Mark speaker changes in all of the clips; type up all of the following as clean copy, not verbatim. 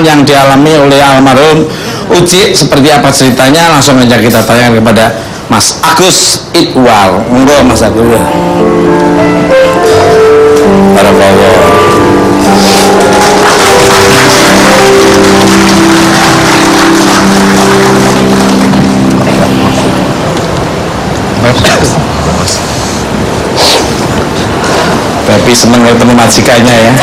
Speaker 1: yang dialami oleh almarhum Uji seperti apa ceritanya, langsung aja kita tanyakan kepada Mas Agus Iqbal. Monggo Mas Agus ya. Barakallahu. Tapi seneng ketemu majikannya ya.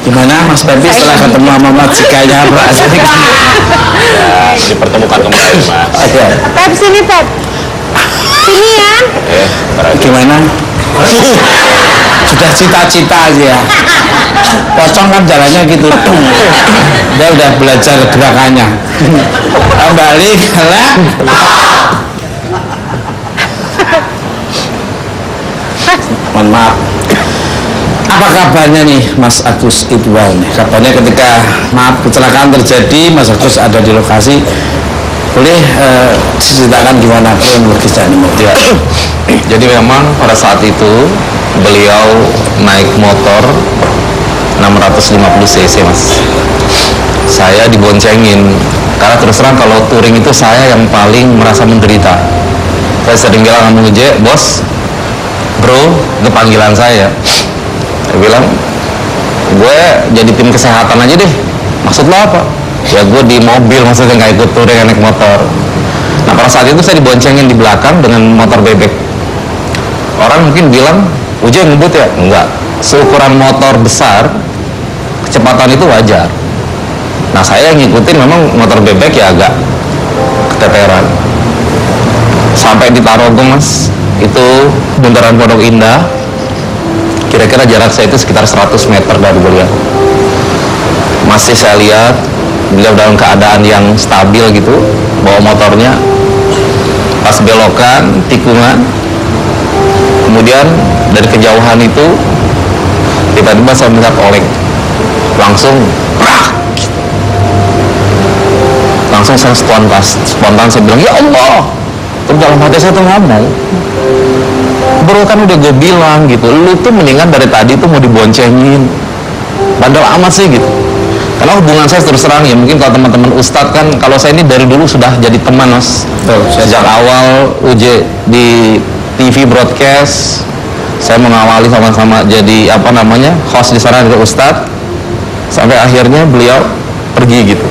Speaker 1: Gimana Mas Pepi setelah ketemu sama majikannya?
Speaker 2: Ya, dipertemukan kembali Mas.
Speaker 3: Pep sini Pep. Sini ya.
Speaker 1: Gimana? Sudah cita-cita aja. Pocong kan jalannya gitu. Dia udah belajar gerakannya. Kembali lah. Mohon maaf. Apa kabarnya nih Mas Agus Iqbal nih? Kabarnya ketika kecelakaan terjadi, Mas Agus ada di lokasi. Boleh diceritakan gimana kronologisnya nih?
Speaker 2: Ya. Jadi memang pada saat itu beliau naik motor 650 cc Mas. Saya diboncengin karena terus terang kalau touring itu saya yang paling merasa menderita. Saya sering bilang sama Uje, bos, bro, itu panggilan saya. Saya bilang, gue jadi tim kesehatan aja deh. Maksud lo apa? Ya gue di mobil, maksudnya nggak ikut touring, naik motor. Nah pada saat itu saya diboncengin di belakang dengan motor bebek. Orang mungkin bilang, Uje ngebut ya? Enggak. Seukuran motor besar, kecepatan itu wajar. Nah saya ngikutin memang motor bebek ya agak keteteran. Sampai di Tarogong Mas, itu bundaran Pondok Indah. Kira-kira jarak saya itu sekitar 100 meter dari beliau. Masih saya lihat beliau dalam keadaan yang stabil gitu, bawa motornya. Pas belokan, tikungan, kemudian dari kejauhan itu tiba-tiba saya melihat oleng, langsung saya spontan saya bilang ya Allah. Terus dalam hati saya tuh ngomong, bro kan udah gue bilang gitu, lu tuh mendingan dari tadi tuh mau diboncengin, bandel amat sih gitu. Karena hubungan saya terus terang ya, mungkin kalau teman-teman Ustadz kan, kalau saya ini dari dulu sudah jadi teman Mas. Sejak awal UJ di TV broadcast, saya mengawali sama-sama jadi host di sana dengan Ustadz, sampai akhirnya beliau pergi gitu.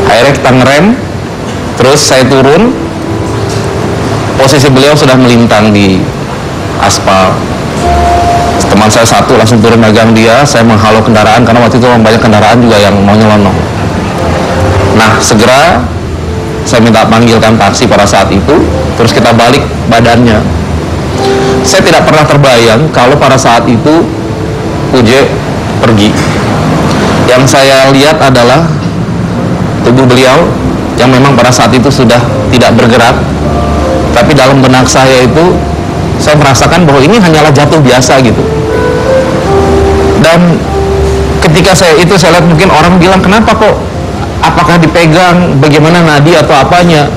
Speaker 2: Akhirnya kita ngerem, terus saya turun, posisi beliau sudah melintang di aspal. Teman saya satu langsung turun megang dia, saya menghalau kendaraan karena waktu itu banyak kendaraan juga yang mau nyelonong. Nah segera saya minta panggilkan taksi pada saat itu, terus kita balik badannya. Saya tidak pernah terbayang kalau pada saat itu Uje pergi. Yang saya lihat adalah tubuh beliau yang memang pada saat itu sudah tidak bergerak, tapi dalam benak saya itu saya merasakan bahwa ini hanyalah jatuh biasa gitu. Dan ketika saya lihat mungkin orang bilang kenapa kok, apakah dipegang, bagaimana nadi atau apanya.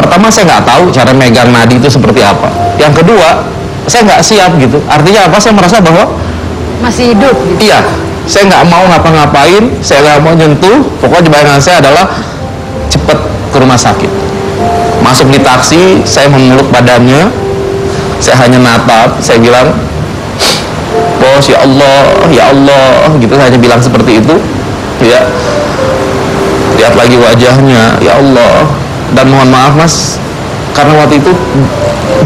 Speaker 2: Pertama saya nggak tahu cara megang nadi itu seperti apa. Yang kedua saya nggak siap gitu. Artinya apa? Saya merasa bahwa
Speaker 3: masih hidup gitu.
Speaker 2: Iya, saya nggak mau ngapa-ngapain, saya nggak mau nyentuh. Pokoknya bayangan saya adalah cepet ke rumah sakit. Masuk di taksi, saya memeluk badannya, saya hanya natap, saya bilang, bos ya Allah, gitu. Saya hanya bilang seperti itu, ya. Lihat lagi wajahnya, ya Allah. Dan mohon maaf Mas, karena waktu itu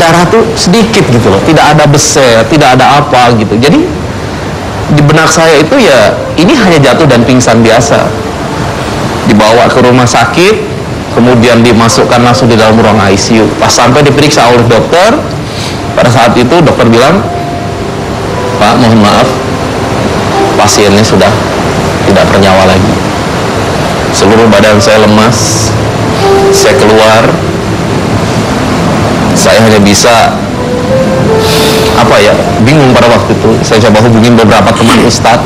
Speaker 2: darah tuh sedikit gitu loh, tidak ada beset, tidak ada apa gitu. Jadi di benak saya itu ya ini hanya jatuh dan pingsan biasa. Dibawa ke rumah sakit, kemudian dimasukkan langsung di dalam ruang ICU. Pas sampai diperiksa oleh dokter, pada saat itu dokter bilang, Pak mohon maaf, pasiennya sudah tidak bernyawa lagi. Seluruh badan saya lemas, saya keluar, saya hanya bisa bingung pada waktu itu. Saya coba hubungin beberapa teman Ustadz,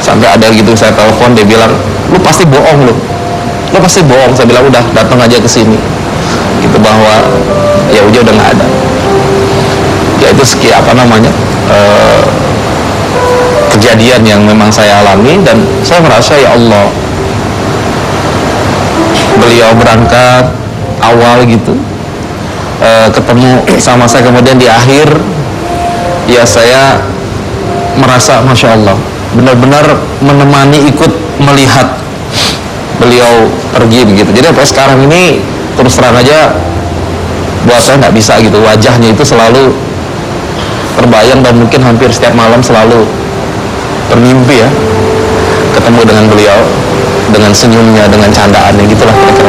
Speaker 2: Sampai ada gitu saya telepon, dia bilang, lu pasti bohong lu pasti bohong. Saya bilang udah datang aja ke sini, gitu, bahwa ya udah nggak ada. Ya itu kejadian yang memang saya alami, dan saya merasa ya Allah, beliau berangkat awal gitu, ketemu sama saya, kemudian di akhir ya saya merasa Masya Allah, benar-benar menemani, ikut melihat beliau pergi begitu. Jadi sampai sekarang ini terus terang aja buat saya nggak bisa gitu, wajahnya itu selalu terbayang, dan mungkin hampir setiap malam selalu bermimpi ya ketemu dengan beliau, dengan senyumnya, dengan candaannya, gitulah kira-kira.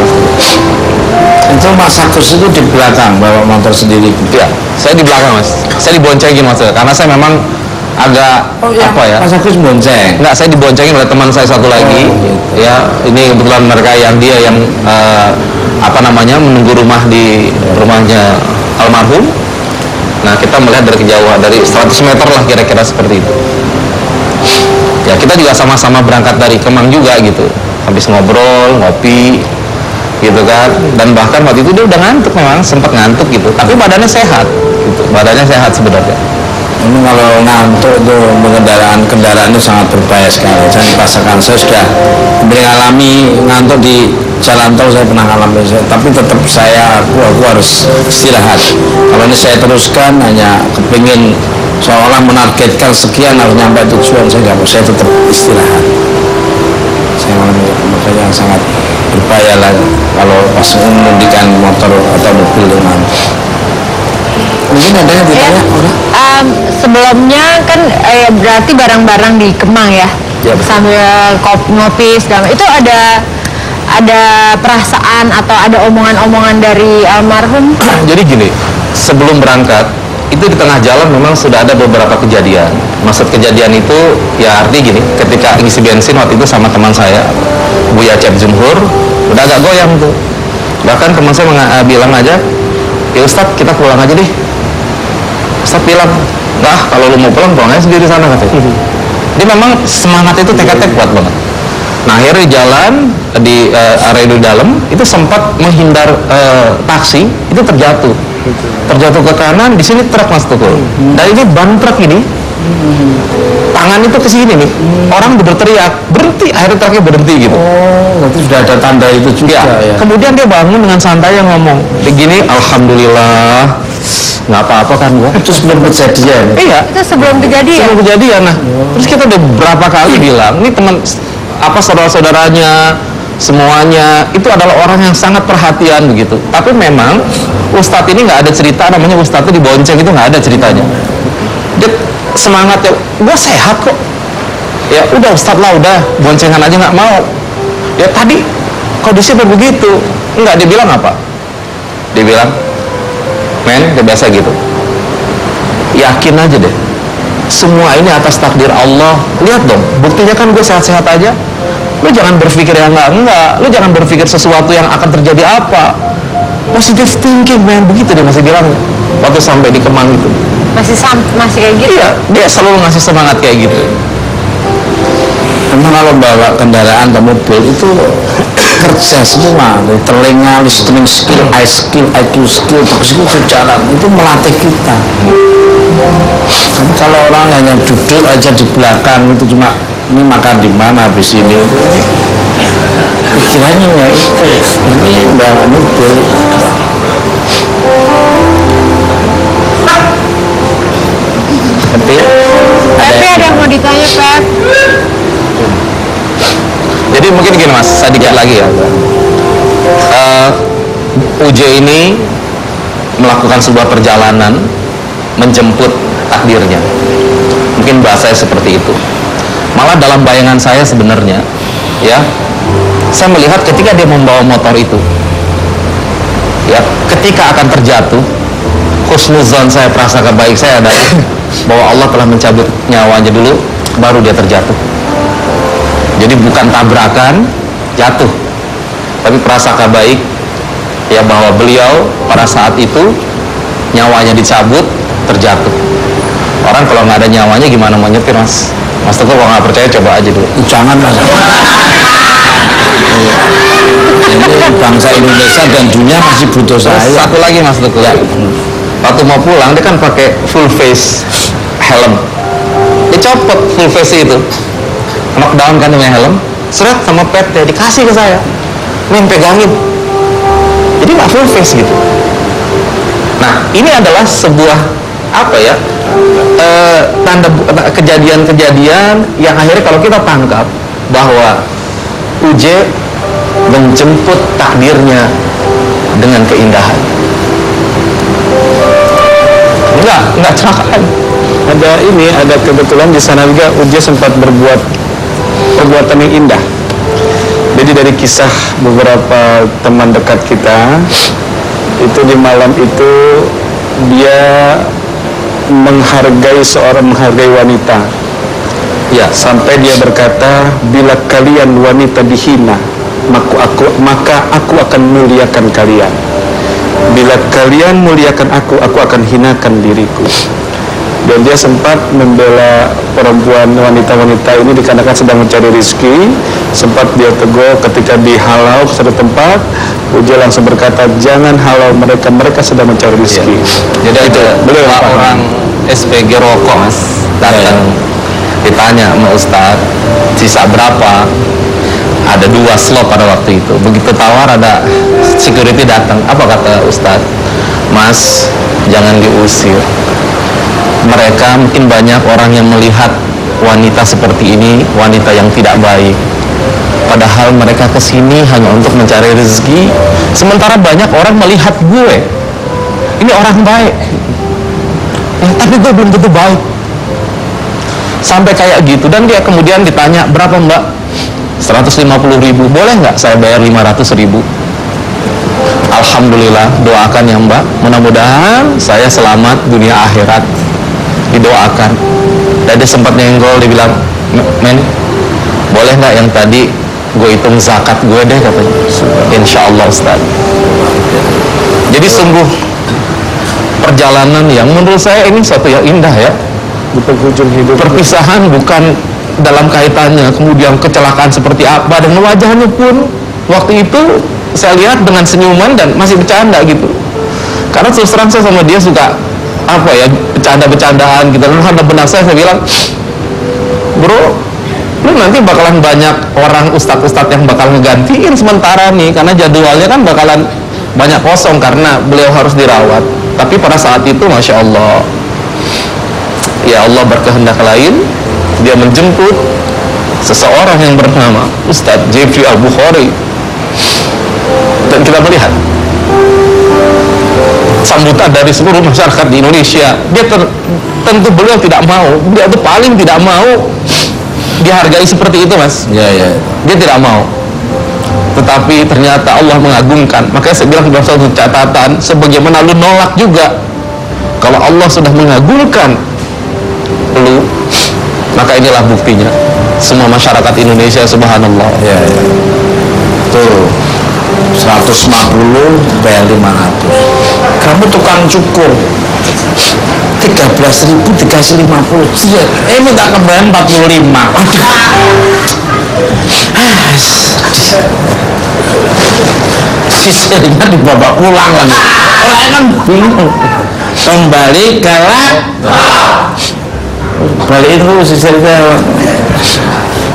Speaker 1: Itu Mas Agus itu di belakang bawa motor sendiri?
Speaker 2: Ya, saya di belakang Mas, saya diboncengin Mas, karena saya memang agak apa ya,
Speaker 1: Mas Agus bonceng?
Speaker 2: enggak, saya diboncengin oleh teman saya satu lagi.
Speaker 1: Gitu.
Speaker 2: Ya, ini kebetulan mereka yang menunggu rumah di rumahnya almarhum. Nah, kita melihat dari kejauhan, dari 100 meter lah kira-kira seperti itu. Ya, kita juga sama-sama berangkat dari Kemang juga gitu, habis ngobrol, ngopi gitu kan, dan bahkan waktu itu dia udah ngantuk, memang sempat ngantuk gitu, tapi badannya sehat gitu, badannya sehat sebenarnya.
Speaker 1: Ini kalau ngantuk itu kendaraan itu sangat berbahaya sekali. Saya dipaksakan, saya sudah mengalami ngantuk di jalan tol, saya pernah alami, tapi tetap aku harus istirahat. Kalau ini saya teruskan hanya kepingin seolah menargetkan sekian harus nyampe tujuan, saya nggak mau, saya tetap istirahat. Saya mengalami makanya sangat berbahaya lah kalau pas mengendikan motor atau mobil dengan. Mungkin ada yang ditanya orang?
Speaker 3: Sebelumnya kan berarti barang-barang di Kemang ya,
Speaker 2: Ya,
Speaker 3: sambil ngopi segala, itu ada perasaan atau ada omongan-omongan dari almarhum?
Speaker 2: Jadi gini, sebelum berangkat itu di tengah jalan memang sudah ada beberapa kejadian. Maksud kejadian itu ya arti gini, ketika ngisi bensin waktu itu sama teman saya Buya Cep Jumhur, udah agak goyang tuh. Bahkan teman saya bilang aja, ya Ustadz kita pulang aja deh. Ustadz bilang, nah kalau lu mau pulang aja sendiri sana katanya. Dia memang semangat itu, tekadnya kuat banget. Nah akhirnya jalan di area di dalam itu sempat menghindar taksi, itu terjatuh ke kanan, di sini truk Mas Tukul. Dan ini ban truk ini, tangan itu ke sini nih, orang udah berteriak berhenti, akhirnya truknya berhenti gitu.
Speaker 1: Oh, berarti sudah ada tanda itu juga ya.
Speaker 2: Kemudian dia bangun dengan santai yang ngomong begini, alhamdulillah nggak apa-apa kan gua.
Speaker 1: Itu sebelum kejadian?
Speaker 2: Iya,
Speaker 3: Itu sebelum kejadian?
Speaker 2: sebelum kejadian. Nah, terus kita udah berapa kali bilang, ini teman saudara-saudaranya semuanya itu adalah orang yang sangat perhatian begitu. Tapi memang Ustadz ini nggak ada cerita namanya Ustadz itu dibonceng, itu nggak ada ceritanya. Dia semangatnya, gua sehat kok. Ya udah Ustadz lah, udah boncengan aja nggak mau. Ya tadi kondisinya begitu, nggak, dia bilang apa? Dia bilang, men, dia biasa gitu. Yakin aja deh, semua ini atas takdir Allah. Lihat dong, buktinya kan gue sehat-sehat aja. Lu jangan berpikir yang enggak. Lu jangan berpikir sesuatu yang akan terjadi apa. Positive thinking, man. Begitu dia masih bilang waktu sampai di Kemang itu.
Speaker 3: Masih kayak gitu?
Speaker 2: Iya, dia selalu ngasih semangat kayak gitu.
Speaker 1: Memang kalau bawa kendaraan atau mobil itu kerja semua, telinga, listening skill, eye skill, IQ skill, skill jalan itu melatih kita. Tapi kalau orang hanya duduk aja di belakang itu cuma ini makan di mana habis ini, pikirannya ya itu ini bawa mobil.
Speaker 3: Tapi ada yang mau ditanya, Pep.
Speaker 2: Jadi mungkin gini Mas, sedikit lagi ya. UJ ini melakukan sebuah perjalanan menjemput takdirnya. Mungkin bahasanya seperti itu. Malah dalam bayangan saya sebenarnya, ya, saya melihat ketika dia membawa motor itu, ya, ketika akan terjatuh, husnuzon saya, prasangka baik saya adalah bahwa Allah telah mencabut nyawanya dulu, baru dia terjatuh. Jadi bukan tabrakan, jatuh, tapi prasangka baik, ya, bahwa beliau pada saat itu nyawanya dicabut, terjatuh. Orang kalau nggak ada nyawanya gimana mau nyetir Mas? Mas Teguh kalau nggak percaya coba aja dulu.
Speaker 1: Jangan mas. Ini bangsa Indonesia dan dunia masih butuh
Speaker 2: Terus
Speaker 1: saya.
Speaker 2: satu lagi Mas Teguh.
Speaker 1: Ya.
Speaker 2: Waktu mau pulang dia kan pakai full face helm. Dia copot full face itu, knockdown kan dengan helm, seret sama PT dikasih ke saya, main pegangin. Jadi nggak full face gitu. Nah ini adalah sebuah apa ya tanda kejadian-kejadian yang akhirnya kalau kita tangkap bahwa UJ menjemput takdirnya dengan keindahan. Enggak celakaan.
Speaker 4: Ada kebetulan di sana juga Uja sempat berbuat perbuatan yang indah. Jadi dari kisah beberapa teman dekat kita, itu di malam itu dia menghargai wanita. Ya, sampai dia berkata, bila kalian wanita dihina, maka aku akan muliakan kalian. Bila kalian muliakan aku akan hinakan diriku. Dan dia sempat membela perempuan wanita-wanita ini dikarenakan sedang mencari rezeki. Sempat dia tegur ketika dihalau ke satu tempat, Uja langsung berkata, jangan halau mereka, mereka sedang mencari rezeki.
Speaker 2: Jadi
Speaker 4: itu beliau
Speaker 2: orang SPG rokok Mas datang ditanya sama Ustadz sisa berapa, ada 2 slot pada waktu itu. Begitu tawar ada security datang, apa kata Ustadz? Mas jangan diusir, mereka mungkin banyak orang yang melihat wanita seperti ini wanita yang tidak baik, padahal mereka kesini hanya untuk mencari rezeki, sementara banyak orang melihat gue ini orang baik ya, tapi gue belum tentu baik. Sampai kayak gitu. Dan dia kemudian ditanya, berapa mbak? 150.000. Boleh nggak saya bayar 500.000? Alhamdulillah, doakan ya mbak, mudah-mudahan saya selamat dunia akhirat. Didoakan. Dan dia sempat nyenggol, dia bilang, men, boleh nggak yang tadi gue hitung zakat gue deh katanya. Insya Allah Ustaz. Jadi sungguh perjalanan yang menurut saya ini suatu yang indah ya.
Speaker 4: di penghujung hidup.
Speaker 2: Perpisahan bukan dalam kaitannya kemudian kecelakaan seperti apa, dan wajahnya pun waktu itu saya lihat dengan senyuman dan masih bercanda gitu. Karena terus terang saya sama dia suka apa ya, bercanda-bercandaan gitu. Dan ada benak saya bilang, bro, lu nanti bakalan banyak orang ustadz-ustadz yang bakal ngegantiin sementara nih, karena jadwalnya kan bakalan banyak kosong karena beliau harus dirawat. Tapi pada saat itu Masya Allah, ya Allah berkehendak lain, dia menjemput seseorang yang bernama Ustadz Jeffrey Al-Bukhari. Dan kita melihat sambutan dari seluruh masyarakat di Indonesia. Dia tentu beliau tidak mau, dia itu paling tidak mau dihargai seperti itu mas.
Speaker 1: Ya.
Speaker 2: Dia tidak mau. Tetapi ternyata Allah mengagungkan. Makanya saya bilang dalam satu catatan, sebagaimana lu nolak juga, kalau Allah sudah mengagungkan lu, maka inilah buktinya. Semua masyarakat Indonesia subhanallah.
Speaker 1: Ya. Tuh 150 bayar 500. Kamu tukang cukur 13.000 dikasih 50. Minta kembali 45. Sisirnya dibawa pulang kan. Orang kan bingung. Kembali ke balik itu sisirnya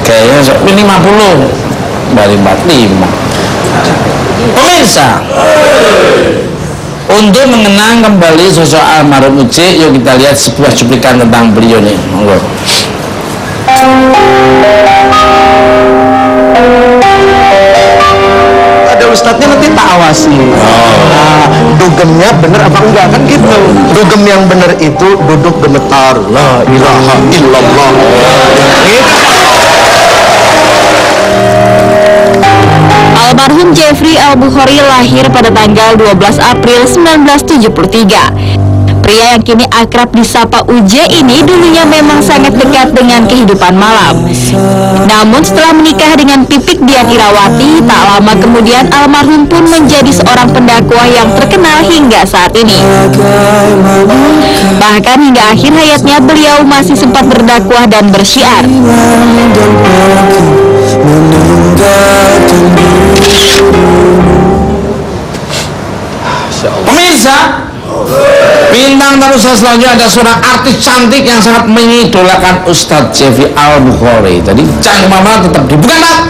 Speaker 1: kayaknya ini 50 dari 45. Pemirsa, untuk mengenang kembali sosok almarhum Uji, yuk kita lihat sebuah cuplikan tentang beliau nih. Monggo.
Speaker 4: Ada ustadznya nanti tak awasi. Nah, dugemnya bener apa enggak kan gitu. Dugem yang bener itu duduk gemetar la ilaha illallah.
Speaker 3: Almarhum Jeffrey Al-Bukhari lahir pada tanggal 12 April 1973.
Speaker 5: Pria yang kini akrab disapa Uje ini dulunya memang sangat dekat dengan kehidupan malam. Namun setelah menikah dengan Pipik Dian Irawati, tak lama kemudian almarhum pun menjadi seorang pendakwah yang terkenal hingga saat ini. Bahkan hingga akhir hayatnya beliau masih sempat berdakwah dan bersyiar.
Speaker 1: Pemirsa, bintang tamu saya selanjutnya ada seorang artis cantik yang sangat mengidolakan Ustadz Jeffy Al-Bukhari. Jadi jangan kemana-mana, tetap di Bukan Tak.